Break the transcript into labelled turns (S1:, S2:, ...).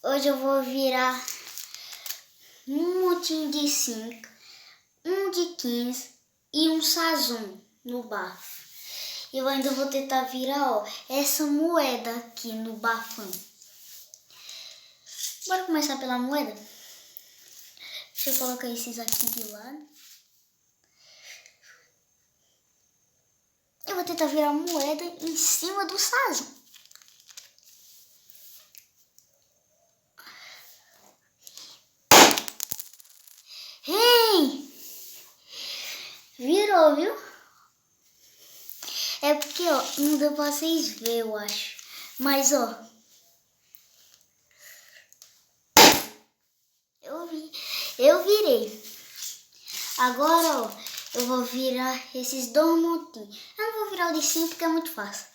S1: Hoje eu vou virar um montinho de 5, um de 15 e um sazon no bafo. Eu ainda vou tentar virar, ó, essa moeda aqui no bafão. Bora começar pela moeda? Deixa eu colocar esses aqui de lado. Eu vou tentar virar a moeda em cima do sazon. Ei! Virou, viu? É porque, ó, não deu pra vocês verem, eu acho. Mas, ó, eu virei. Agora, ó, eu vou virar esses dois montinhos. Eu não vou virar o de 5 porque é muito fácil.